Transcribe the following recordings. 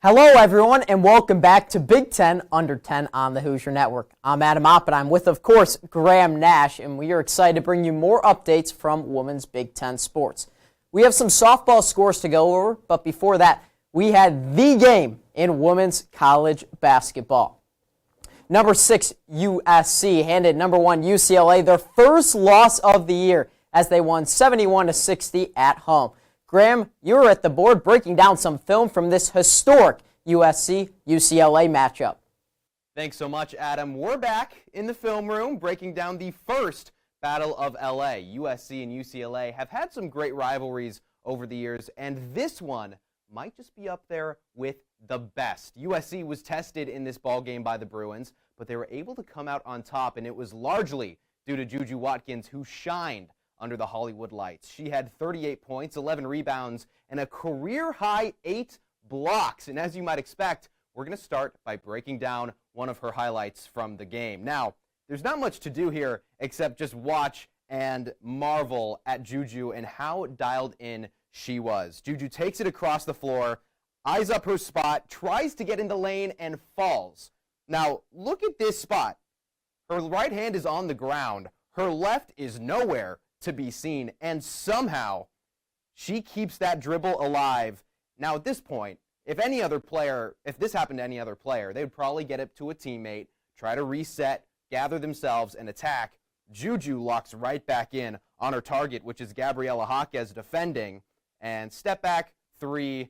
Hello, everyone, and welcome back to Big Ten Under 10 on the Hoosier Network. I'm Adam Oppenheim with, of course, Graham Nash, and we are excited to bring you more updates from women's Big Ten sports. We have some softball scores to go over, but before that, we had the game in women's college basketball. Number 6 USC handed number 1 UCLA their first loss of the year as they won 71-60 at home. Graham, you were at the board breaking down some film from this historic USC-UCLA matchup. Thanks so much, Adam. We're back in the film room breaking down the first Battle of LA. USC and UCLA have had some great rivalries over the years, and this one might just be up there with the best. USC was tested in this ball game by the Bruins, but they were able to come out on top, and it was largely due to Juju Watkins, who shined under the Hollywood lights. She had 38 points, 11 rebounds, and a career-high 8 blocks. And as you might expect, we're going to start by breaking down one of her highlights from the game. Now, there's not much to do here except just watch and marvel at Juju and how dialed in she was. Juju takes it across the floor, eyes up her spot, tries to get in the lane, and falls. Now, look at this spot. Her right hand is on the ground. Her left is nowhere to be seen, and somehow she keeps that dribble alive. Now at this point, if this happened to any other player, they would probably get it to a teammate, try to reset, gather themselves, and attack. Juju locks right back in on her target, which is Gabriela Jaquez defending, and step back, 3,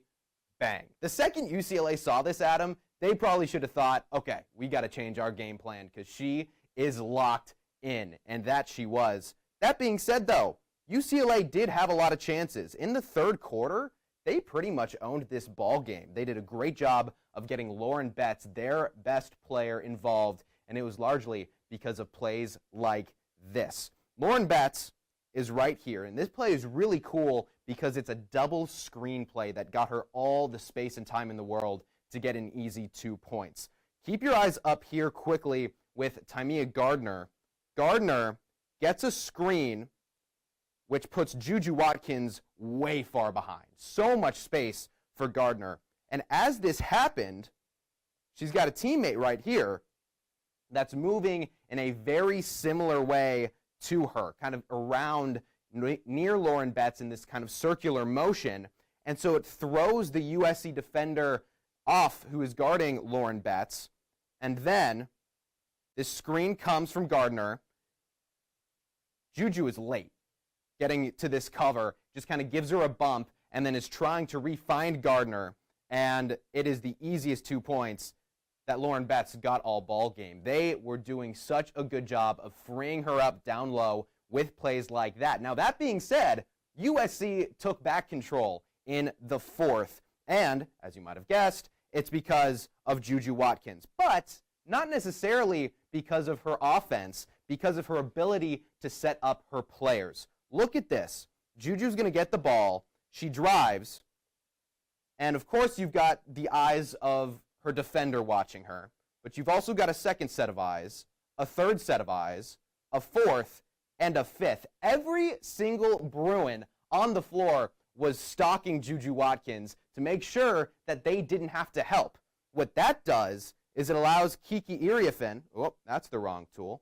bang. The second UCLA saw this, Adam, they probably should have thought, okay, we got to change our game plan because she is locked in, and that she was. That being said, though, UCLA did have a lot of chances. In the third quarter, they pretty much owned this ball game. They did a great job of getting Lauren Betts, their best player, involved, and it was largely because of plays like this. Lauren Betts is right here, and this play is really cool because it's a double screen play that got her all the space and time in the world to get an easy 2 points. Keep your eyes up here quickly with Timea Gardner. Gardner gets a screen, which puts Juju Watkins way far behind. So much space for Gardner. And as this happened, she's got a teammate right here that's moving in a very similar way to her, kind of around near Lauren Betts in this kind of circular motion. And so it throws the USC defender off who is guarding Lauren Betts. And then this screen comes from Gardner. Juju is late getting to this cover, just kind of gives her a bump, and then is trying to re-find Gardner, and it is the easiest 2 points that Lauren Betts got all ball game. They were doing such a good job of freeing her up down low with plays like that. Now, that being said, USC took back control in the fourth, and, as you might have guessed, it's because of Juju Watkins, but not necessarily because of her offense, because of her ability to set up her players. Look at this. Juju's going to get the ball. She drives. And, of course, you've got the eyes of her defender watching her. But you've also got a second set of eyes, a third set of eyes, a fourth, and a fifth. Every single Bruin on the floor was stalking Juju Watkins to make sure that they didn't have to help. What that does is it allows Kiki Iriafen, oh, that's the wrong tool.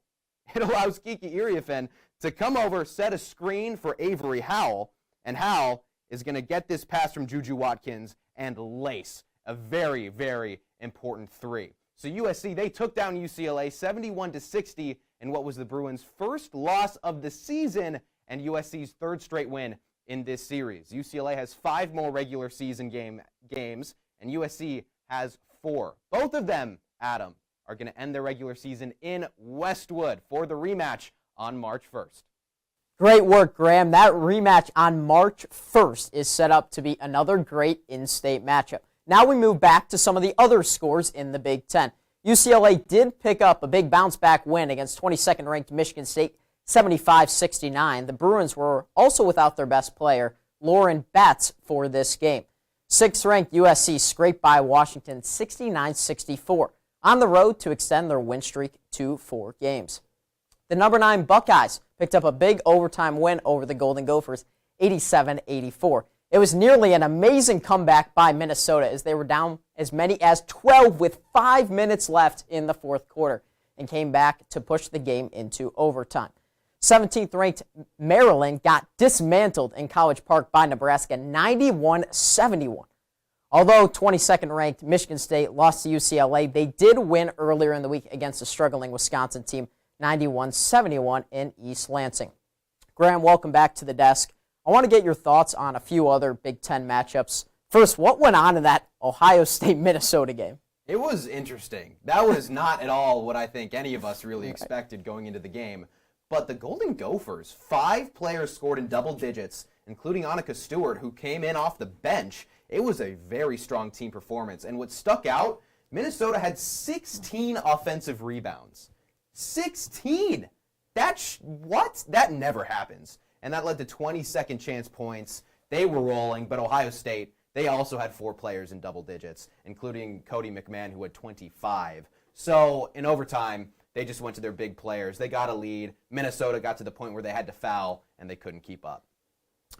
It allows Kiki Iriafen to come over, set a screen for Avery Howell, and Howell is going to get this pass from Juju Watkins and lace a very, very important 3. So USC, they took down UCLA 71-60 in what was the Bruins' first loss of the season and USC's third straight win in this series. UCLA has 5 more regular season games, and USC has 4. Both of them, Adam, are going to end their regular season in Westwood for the rematch on March 1st. Great work, Graham. That rematch on March 1st is set up to be another great in-state matchup. Now we move back to some of the other scores in the Big Ten. UCLA did pick up a big bounce-back win against 22nd-ranked Michigan State, 75-69. The Bruins were also without their best player, Lauren Betts, for this game. 6th-ranked USC scraped by Washington, 69-64. On the road to extend their win streak to 4 games. The number 9 Buckeyes picked up a big overtime win over the Golden Gophers, 87-84. It was nearly an amazing comeback by Minnesota as they were down as many as 12 with 5 minutes left in the fourth quarter and came back to push the game into overtime. 17th ranked Maryland got dismantled in College Park by Nebraska 91-71. Although 22nd ranked Michigan State lost to UCLA, they did win earlier in the week against a struggling Wisconsin team 91-71 in East Lansing. Graham, welcome back to the desk. I want to get your thoughts on a few other Big Ten matchups. First, what went on in that Ohio State-Minnesota game? It was interesting. That was not at all what I think any of us really expected going into the game. But the Golden Gophers, 5 players scored in double digits, including Annika Stewart, who came in off the bench. It was a very strong team performance. And what stuck out, Minnesota had 16 offensive rebounds. 16! What? That never happens. And that led to 20 second chance points. They were rolling, but Ohio State, they also had 4 players in double digits, including Cody McMahon, who had 25. So in overtime, they just went to their big players. They got a lead. Minnesota got to the point where they had to foul, and they couldn't keep up.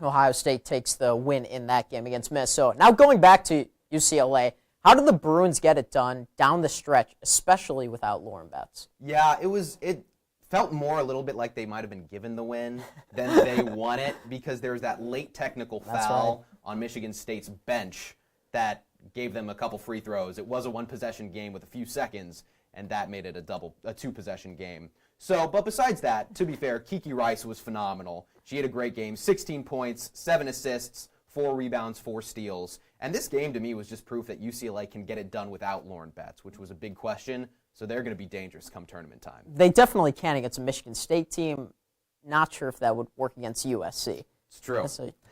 Ohio State takes the win in that game against Minnesota. Now going back to UCLA, how did the Bruins get it done down the stretch, especially without Lauren Betts? Yeah, it felt more a little bit like they might have been given the win than they won it, because there was that late technical foul on Michigan State's bench that gave them a couple free throws. It was a one-possession game with a few seconds, and that made it a two-possession game. So, but besides that, to be fair, Kiki Rice was phenomenal. She had a great game, 16 points, 7 assists, 4 rebounds, 4 steals. And this game, to me, was just proof that UCLA can get it done without Lauren Betts, which was a big question. So they're going to be dangerous come tournament time. They definitely can against a Michigan State team. Not sure if that would work against USC. It's true.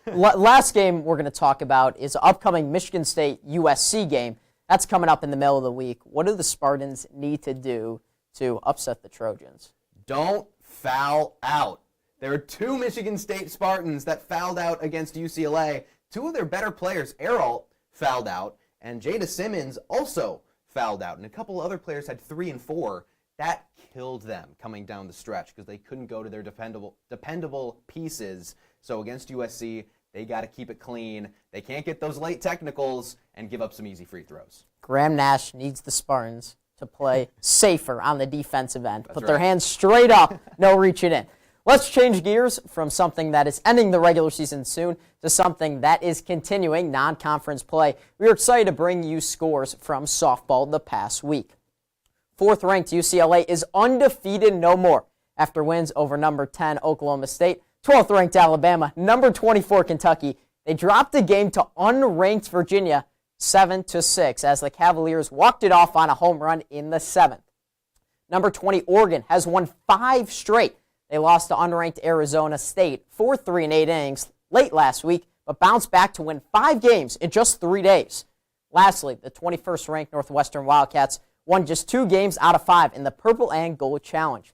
Last game we're going to talk about is the upcoming Michigan State-USC game. That's coming up in the middle of the week. What do the Spartans need to do to upset the Trojans? Don't foul out. There are 2 Michigan State Spartans that fouled out against UCLA. 2 of their better players, Errol, fouled out, and Jada Simmons also fouled out. And a couple other players had 3 and 4. That killed them coming down the stretch because they couldn't go to their dependable pieces. So against USC, they got to keep it clean. They can't get those late technicals and give up some easy free throws. Graham Nash needs the Spartans to play safer on the defensive end. That's Put right. their hands straight up, no reaching in. Let's change gears from something that is ending the regular season soon to something that is continuing non-conference play. We are excited to bring you scores from softball the past week. 4th-ranked UCLA is undefeated no more after wins over number 10 Oklahoma State, 12th-ranked Alabama, number 24 Kentucky. They dropped the game to unranked Virginia 7-6 as the Cavaliers walked it off on a home run in the 7th. Number 20 Oregon has won 5 straight. They lost to unranked Arizona State 4-3 in 8 innings late last week, but bounced back to win 5 games in just 3 days. Lastly, the 21st-ranked Northwestern Wildcats won just 2 games out of 5 in the Purple and Gold Challenge.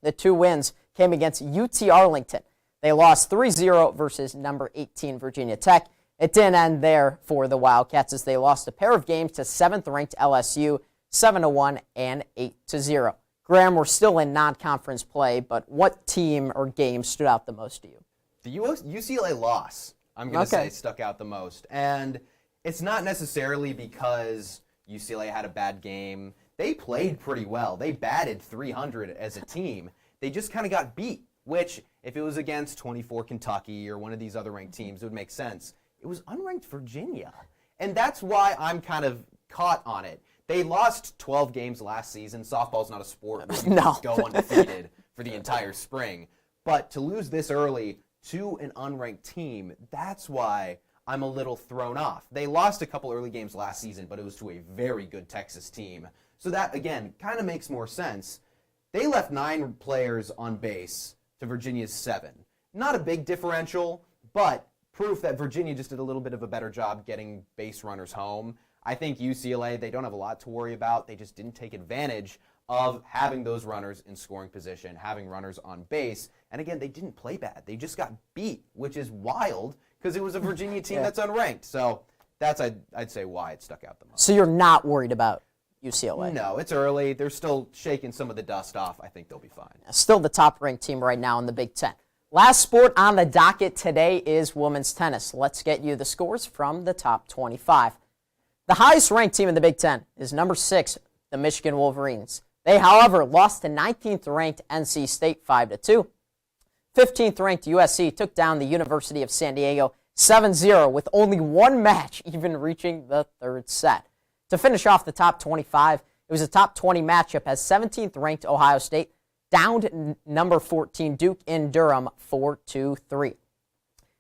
The 2 wins came against UT Arlington. They lost 3-0 versus number 18 Virginia Tech. It didn't end there for the Wildcats as they lost a pair of games to 7th-ranked LSU, 7-1 and 8-0. Graham, we're still in non-conference play, but what team or game stood out the most to you? The UCLA loss, I'm going to say, stuck out the most. And it's not necessarily because UCLA had a bad game. They played pretty well. They batted .300 as a team. They just kind of got beat, which if it was against 24 Kentucky or one of these other ranked teams, it would make sense. It was unranked Virginia. And that's why I'm kind of caught on it. They lost 12 games last season. Softball's not a sport where you just go undefeated for the entire spring. But to lose this early to an unranked team, that's why I'm a little thrown off. They lost a couple early games last season, but it was to a very good Texas team. So that, again, kind of makes more sense. They left 9 players on base to Virginia's 7. Not a big differential, but proof that Virginia just did a little bit of a better job getting base runners home. I think UCLA, they don't have a lot to worry about. They just didn't take advantage of having those runners in scoring position, having runners on base. And again, they didn't play bad. They just got beat, which is wild because it was a Virginia team that's unranked. So that's, I'd say, why it stuck out the most. So you're not worried about UCLA? No, it's early. They're still shaking some of the dust off. I think they'll be fine. Still the top-ranked team right now in the Big Ten. Last sport on the docket today is women's tennis. Let's get you the scores from the top 25. The highest ranked team in the Big Ten is number 6, the Michigan Wolverines. They, however, lost to 19th ranked NC State 5-2. 15th ranked USC took down the University of San Diego 7-0 with only one match even reaching the third set. To finish off the top 25, it was a top 20 matchup as 17th ranked Ohio State downed number 14 Duke in Durham 4-3.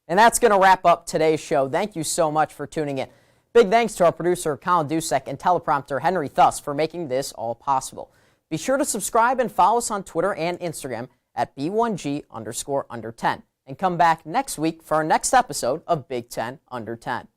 And that's going to wrap up today's show. Thank you so much for tuning in. Big thanks to our producer Colin Dusek and teleprompter Henry Thuss for making this all possible. Be sure to subscribe and follow us on Twitter and Instagram at B1G_under10. And come back next week for our next episode of Big Ten Under 10.